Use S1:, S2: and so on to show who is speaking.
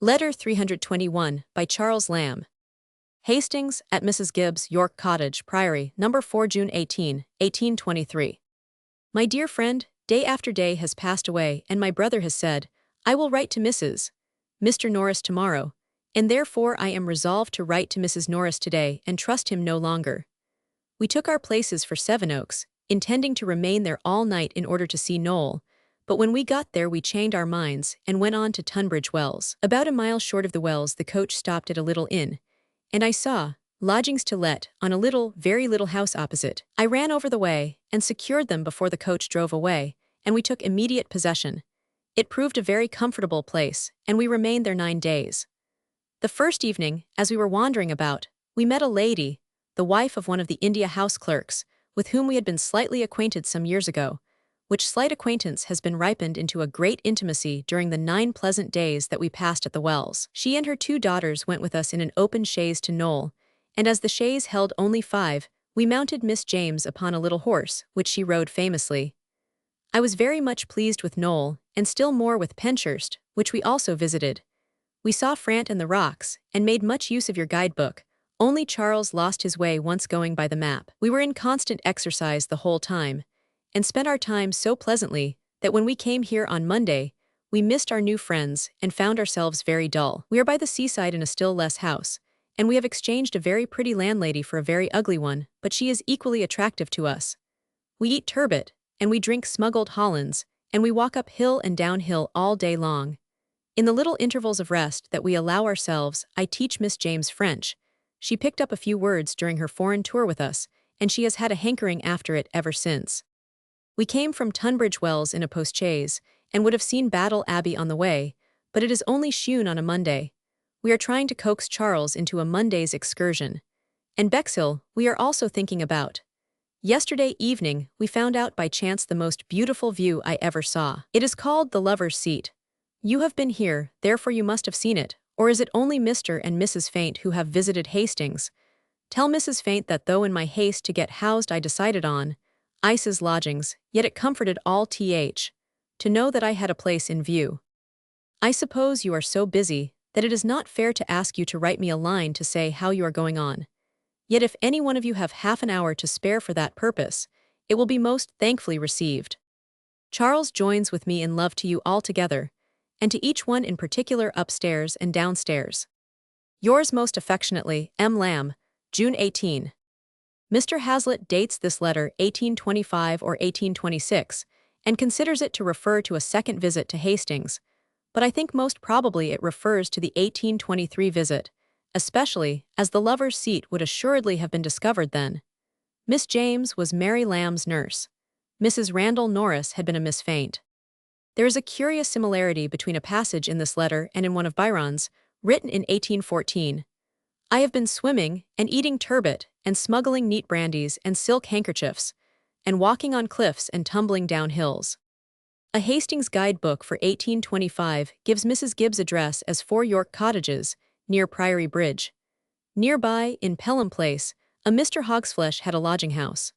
S1: Letter 321 by Charles Lamb. Hastings, at Mrs. Gibbs, York Cottage, Priory, No. 4 June 18, 1823. My dear friend, day after day has passed away, and my brother has said, I will write to Mr. Norris tomorrow, and therefore I am resolved to write to Mrs. Norris today and trust him no longer. We took our places for Sevenoaks, intending to remain there all night in order to see Noel, but when we got there we changed our minds and went on to Tunbridge Wells. About a mile short of the Wells the coach stopped at a little inn, and I saw lodgings to let on a little, very little house opposite. I ran over the way and secured them before the coach drove away, and we took immediate possession. It proved a very comfortable place, and we remained there 9 days. The first evening, as we were wandering about, we met a lady, the wife of one of the India House clerks, with whom we had been slightly acquainted some years ago, which slight acquaintance has been ripened into a great intimacy during the 9 pleasant days that we passed at the Wells. She and her 2 daughters went with us in an open chaise to Noel, and as the chaise held only 5, we mounted Miss James upon a little horse, which she rode famously. I was very much pleased with Noel, and still more with Penshurst, which we also visited. We saw Frant and the rocks, and made much use of your guidebook, only Charles lost his way once going by the map. We were in constant exercise the whole time, and spent our time so pleasantly that when we came here on Monday, we missed our new friends and found ourselves very dull. We are by the seaside in a still less house, and we have exchanged a very pretty landlady for a very ugly one, but she is equally attractive to us. We eat turbot, and we drink smuggled Hollands, and we walk up hill and down hill all day long. In the little intervals of rest that we allow ourselves, I teach Miss James French. She picked up a few words during her foreign tour with us, and she has had a hankering after it ever since. We came from Tunbridge Wells in a post-chaise, and would have seen Battle Abbey on the way, but it is only shewn on a Monday. We are trying to coax Charles into a Monday's excursion. And Bexhill we are also thinking about. Yesterday evening we found out by chance the most beautiful view I ever saw. It is called the Lover's Seat. You have been here, therefore you must have seen it, or is it only Mr. and Mrs. Faint who have visited Hastings? Tell Mrs. Faint that though in my haste to get housed I decided on Ice's lodgings, yet it comforted all to know that I had a place in view. I suppose you are so busy that it is not fair to ask you to write me a line to say how you are going on. Yet if any one of you have half an hour to spare for that purpose, it will be most thankfully received. Charles joins with me in love to you altogether, and to each one in particular upstairs and downstairs. Yours most affectionately, M. Lamb, June 18. Mr. Hazlitt dates this letter 1825 or 1826, and considers it to refer to a second visit to Hastings, but I think most probably it refers to the 1823 visit, especially as the Lover's Seat would assuredly have been discovered then. Miss James was Mary Lamb's nurse. Mrs. Randall Norris had been a Miss Faint. There is a curious similarity between a passage in this letter and in one of Byron's, written in 1814. I have been swimming, and eating turbot, and smuggling neat brandies and silk handkerchiefs, and walking on cliffs and tumbling down hills. A Hastings guidebook for 1825 gives Mrs. Gibbs' address as 4 York Cottages, near Priory Bridge. Nearby, in Pelham Place, a Mr. Hogsflesh had a lodging-house.